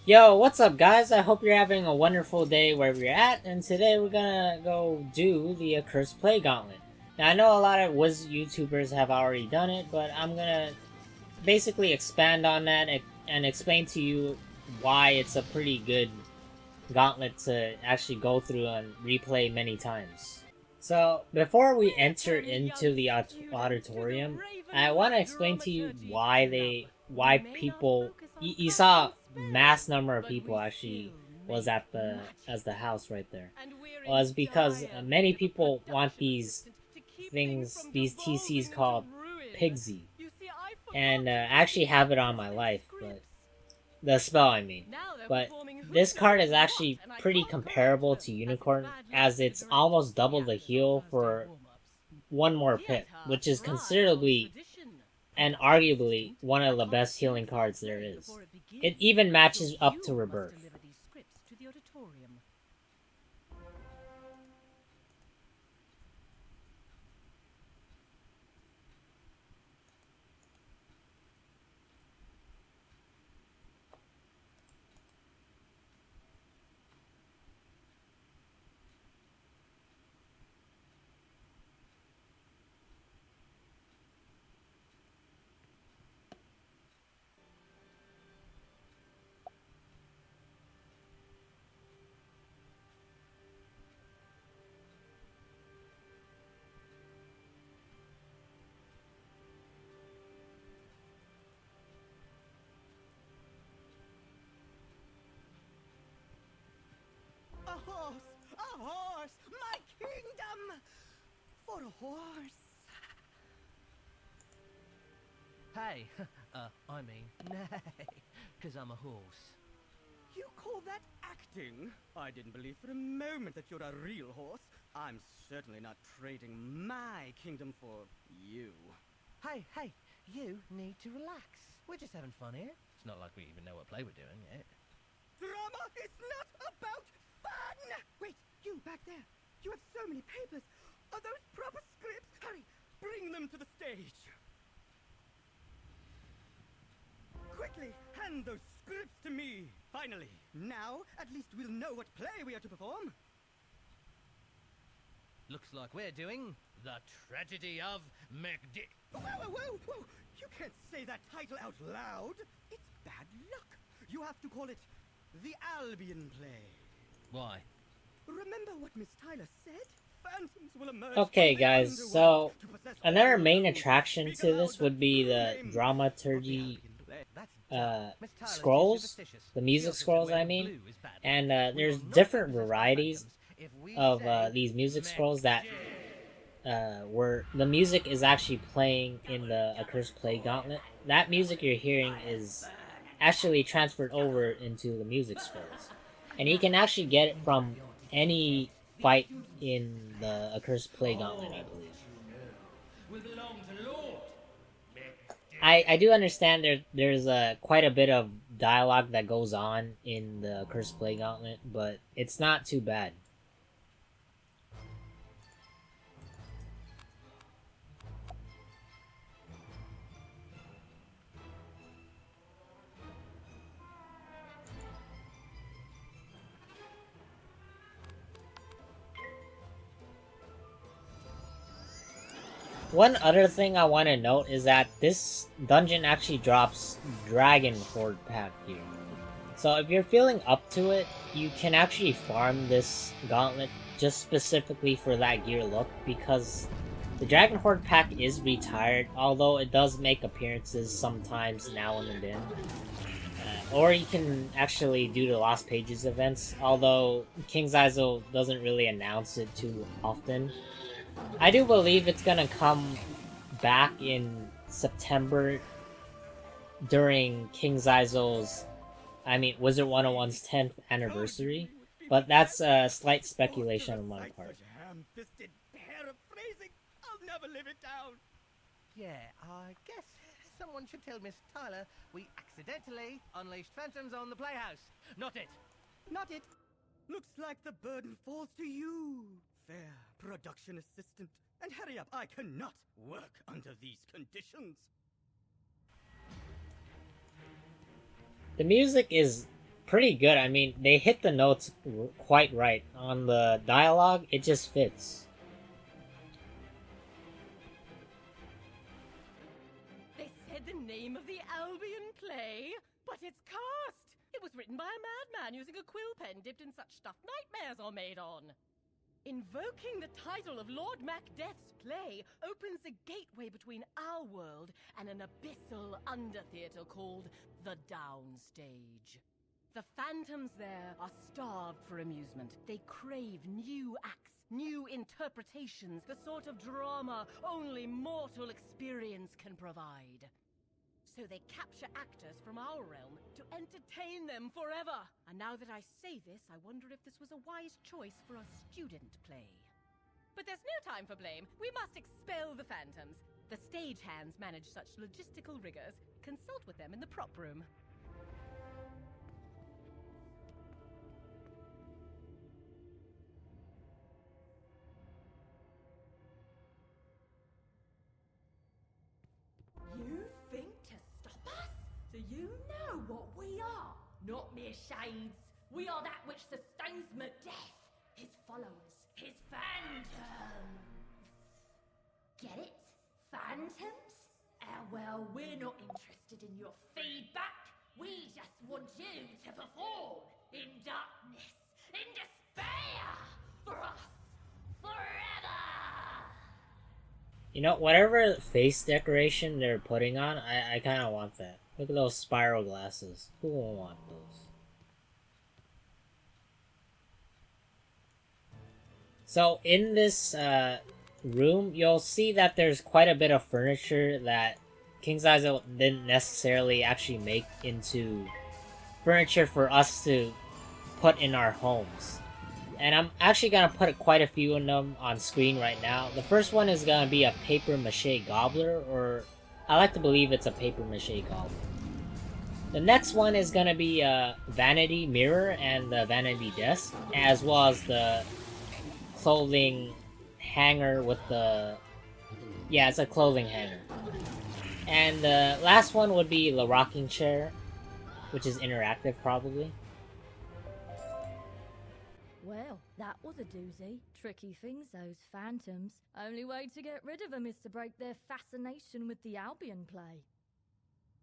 Yo, what's up, guys? I hope you're having a wonderful day wherever you're at, and today we're gonna go do the Accursed Play Gauntlet. Now, I know a lot of YouTubers have already done it, but I'm gonna basically expand on that and explain to you why it's a pretty good gauntlet to actually go through and replay many times. So, before we enter into the auditorium, I want to explain to you why people, you saw mass number of people actually was at the house right there. Was because many people want these TCs called Pigsy, and I actually have it on my life, but the spell, I mean. But this card is actually pretty comparable to Unicorn, as it's almost double the heal for one more pip, which is considerably and arguably one of the best healing cards there is. It even matches up to Rebirth. A horse, my kingdom! For a horse. Hey, I mean, nay, because I'm a horse. You call that acting? I didn't believe for a moment that you're a real horse. I'm certainly not trading my kingdom for you. Hey, you need to relax. We're just having fun here. It's not like we even know what play we're doing yet. Drama is not about fun! Wait, you back there. You have so many papers. Are those proper scripts? Hurry, bring them to the stage. Quickly, hand those scripts to me. Finally, now at least we'll know what play we are to perform. Looks like we're doing The Tragedy of McD... Whoa! You can't say that title out loud. It's bad luck. You have to call it The Albion Play. Why? Remember what Miss Tyler said? Phantoms will emerge. Okay, guys, so another main attraction to this would be the dramaturgy scrolls, the music scrolls, I mean. And there's different varieties of these music scrolls that where the music is actually playing in the Accursed Play Gauntlet. That music you're hearing is actually transferred over into the music scrolls. And you can actually get it from any fight in the Accursed Play Gauntlet, I believe. I do understand there's quite a bit of dialogue that goes on in the Accursed Play Gauntlet, but it's not too bad. One other thing I want to note is that this dungeon actually drops Dragon Horde pack here. So if you're feeling up to it, you can actually farm this gauntlet just specifically for that gear look, because the Dragon Horde pack is retired, although it does make appearances sometimes now and then. Or you can actually do the Lost Pages events, although King's Isle doesn't really announce it too often. I do believe it's gonna come back in September during King's Isle's, Wizard101's 10th anniversary, but that's a slight speculation on my part. Ham-fisted paraphrasing. I'll never live it down. Yeah, I guess someone should tell Miss Tyler we accidentally unleashed phantoms on the playhouse. Not it. Not it. Looks like the burden falls to you, fair production assistant. And hurry up, I cannot work under these conditions. The music is pretty good. I mean, they hit the notes quite right. On the dialogue, it just fits. They said the name of the Albion play, but it's cast! It was written by a madman using a quill pen dipped in such stuff nightmares are made on. Invoking the title of Lord Macbeth's play opens a gateway between our world and an abyssal undertheatre called the Downstage. The phantoms there are starved for amusement. They crave new acts, new interpretations, the sort of drama only mortal experience can provide. So they capture actors from our realm to entertain them forever. And now that I say this, I wonder if this was a wise choice for a student play. But there's no time for blame. We must expel the phantoms. The stagehands manage such logistical rigors. Consult with them in the prop room. You think to stop us? Do you know what we are? Not mere shades. We are that which sustains Macbeth, his followers, his phantoms. Get it? Phantoms? Well, we're not interested in your feedback. We just want you to perform in darkness, in despair, for us, forever. You know, whatever face decoration they're putting on, I kind of want that. Look at those spiral glasses. Who won't want those? So in this room, you'll see that there's quite a bit of furniture that King's Isle didn't necessarily actually make into furniture for us to put in our homes. And I'm actually going to put quite a few of them on screen right now. The first one is going to be a paper mache gobbler, or I like to believe it's a paper mache gobbler. The next one is going to be a vanity mirror and the vanity desk, as well as the clothing hanger with the... yeah, it's a clothing hanger. And the last one would be the rocking chair, which is interactive probably. Well, that was a doozy. Tricky things, those phantoms. Only way to get rid of them is to break their fascination with the Albion play.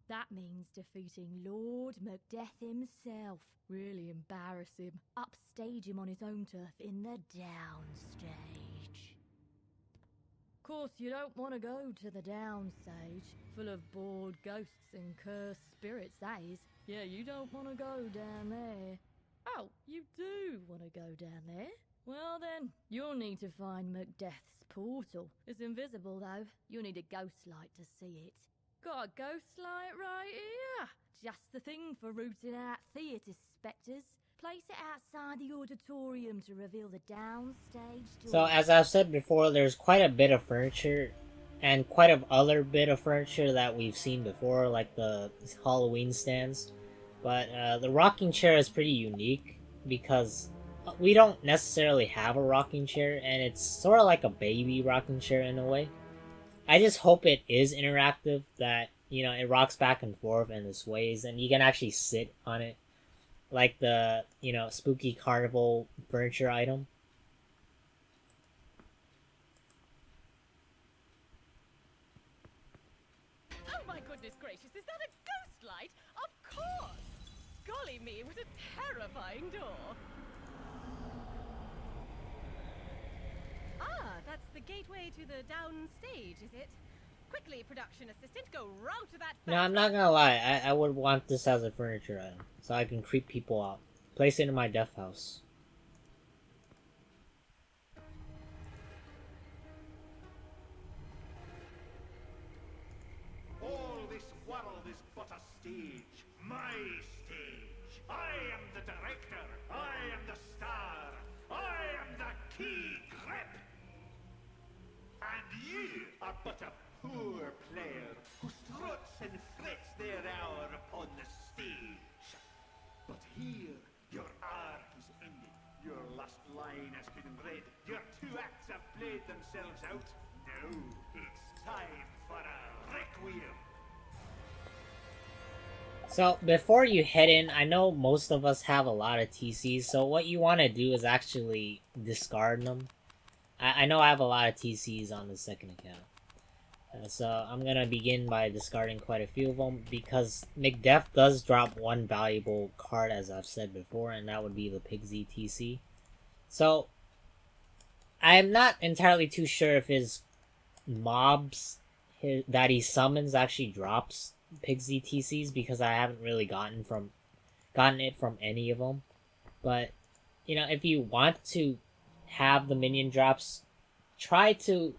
That means defeating Lord Macbeth himself. Really embarrass him. Upstage him on his own turf in the Downstage. Of course, you don't want to go to the Downstage, full of bored ghosts and cursed spirits, that is. Yeah, you don't want to go down there. Oh, you do want to go down there? Well then, you'll need to find Macbeth's portal. It's invisible though. You'll need a ghost light to see it. Got a ghost light right here. Just the thing for rooting out theatre spectres. Place it outside the auditorium to reveal the downstage door. So as I've said before, there's quite a bit of furniture and quite a other bit of furniture that we've seen before, like the Halloween stands. But the rocking chair is pretty unique because we don't necessarily have a rocking chair, and it's sort of like a baby rocking chair in a way. I just hope it is interactive, that, you know, it rocks back and forth and it sways, and you can actually sit on it. Like the, you know, spooky carnival furniture item. Oh my goodness gracious, is that a ghost light? Of course! Golly me, what a terrifying door! Ah, that's the gateway to the downstage, is it? Quickly, production assistant, go round to that... No, I'm not gonna lie, I would want this as a furniture item, so I can creep people out. Place it in my death house. All this world is but a stage. My stage. I am the director. I am the star. I am the key grip. And you are but a poor player who struts and frets their hour upon the stage. But here, your arc is ended. Your last line has been read. Your 2 acts have played themselves out. Now, it's time for a requiem. So before you head in, I know most of us have a lot of TCs, so what you want to do is actually discard them. I know I have a lot of TCs on the second account. So I'm gonna begin by discarding quite a few of them, because McDef does drop one valuable card, as I've said before, and that would be the Pigsy TC. So I'm not entirely too sure if his mobs that he summons actually drops Pigsy TCs, because I haven't really gotten it from any of them. But you know, if you want to have the minion drops, try to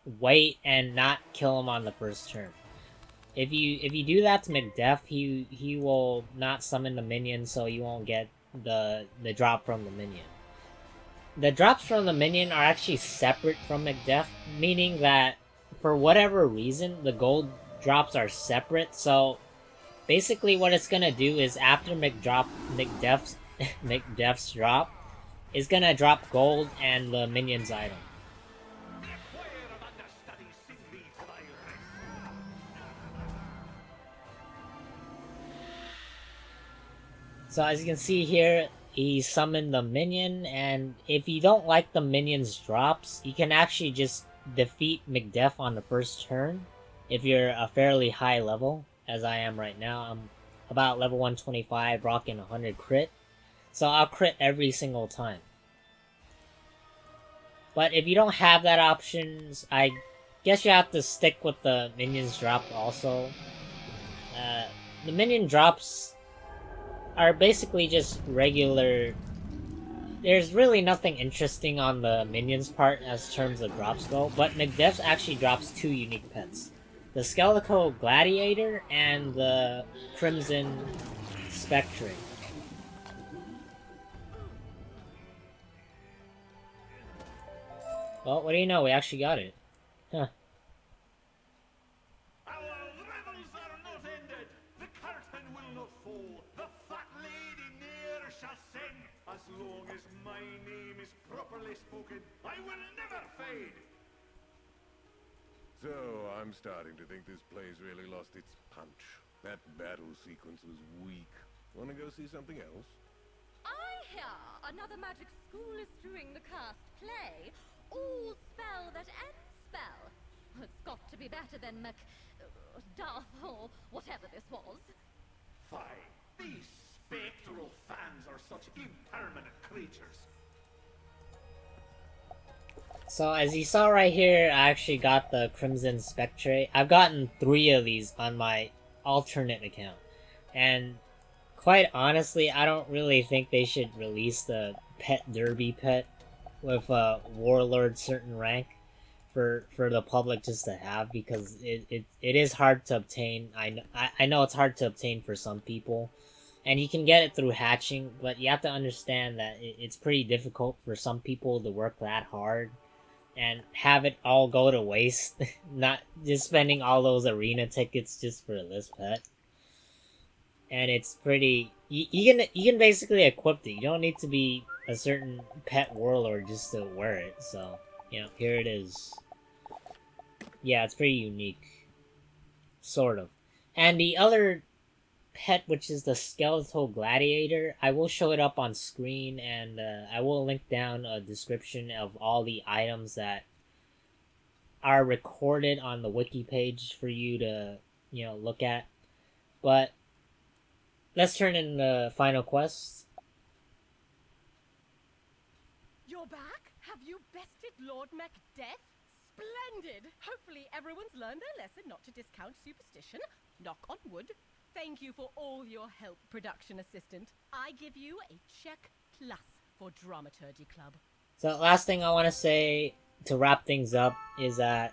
wait and not kill him on the first turn. If you do that to McDef, he will not summon the minion, so you won't get the drop from the minion. The drops from the minion are actually separate from McDef, meaning that for whatever reason the gold drops are separate. So basically what it's gonna do is after McDef's McDef's drop, is gonna drop gold and the minion's item. So as you can see here, he summoned the minion, and if you don't like the minion's drops, you can actually just defeat McDef on the first turn if you're a fairly high level, as I am right now. I'm about level 125, rocking 100 crit. So I'll crit every single time. But if you don't have that option, I guess you have to stick with the minions drop also. The minion drops are basically just regular. There's really nothing interesting on the minions part as terms of drops go, but McDef actually drops 2 unique pets. The Skeletal Gladiator and the Crimson Spectre. Well, what do you know? We actually got it. Huh. Our revels are not ended. The curtain will not fall. The fat lady ne'er shall sing. As long as my name is properly spoken, I will never fade. So, I'm starting to think this play's really lost its punch. That battle sequence was weak. Wanna go see something else? I hear another magic school is doing the cursed play. All spell that ends spell. It's got to be better than Duff or whatever this was. Fie! These spectral fans are such impermanent creatures. So as you saw right here, I actually got the Crimson Spectre. I've gotten 3 of these on my alternate account. And quite honestly, I don't really think they should release the Pet Derby pet with a Warlord certain rank for the public just to have, because it is hard to obtain. I know it's hard to obtain for some people, and you can get it through hatching, but you have to understand that it's pretty difficult for some people to work that hard and have it all go to waste. Not just spending all those arena tickets just for this pet. And it's pretty, you can basically equip it. You don't need to be a certain pet warlord just to wear it. So, you know, here it is. Yeah, it's pretty unique. Sort of. And the other pet, which is the Skeletal Gladiator, I will show it up on screen, and I will link down a description of all the items that are recorded on the wiki page for you to, you know, look at. But let's turn in the final quest. You're back? Have you bested Lord Macbeth? Splendid! Hopefully everyone's learned their lesson not to discount superstition. Knock on wood. Thank you for all your help, production assistant. I give you a check plus for Dramaturgy Club. So last thing I want to say to wrap things up is that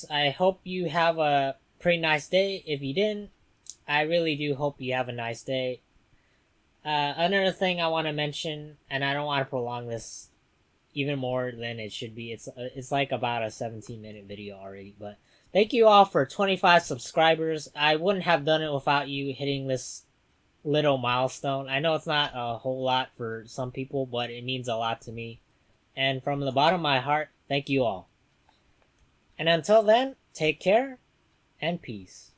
I hope you have a pretty nice day. If you didn't, I really do hope you have a nice day. Another thing I want to mention, and I don't want to prolong this even more than it should be. It's like about a 17-minute video already, but thank you all for 25 subscribers. I wouldn't have done it without you hitting this little milestone. I know it's not a whole lot for some people, but it means a lot to me. And from the bottom of my heart, thank you all. And until then, take care and peace.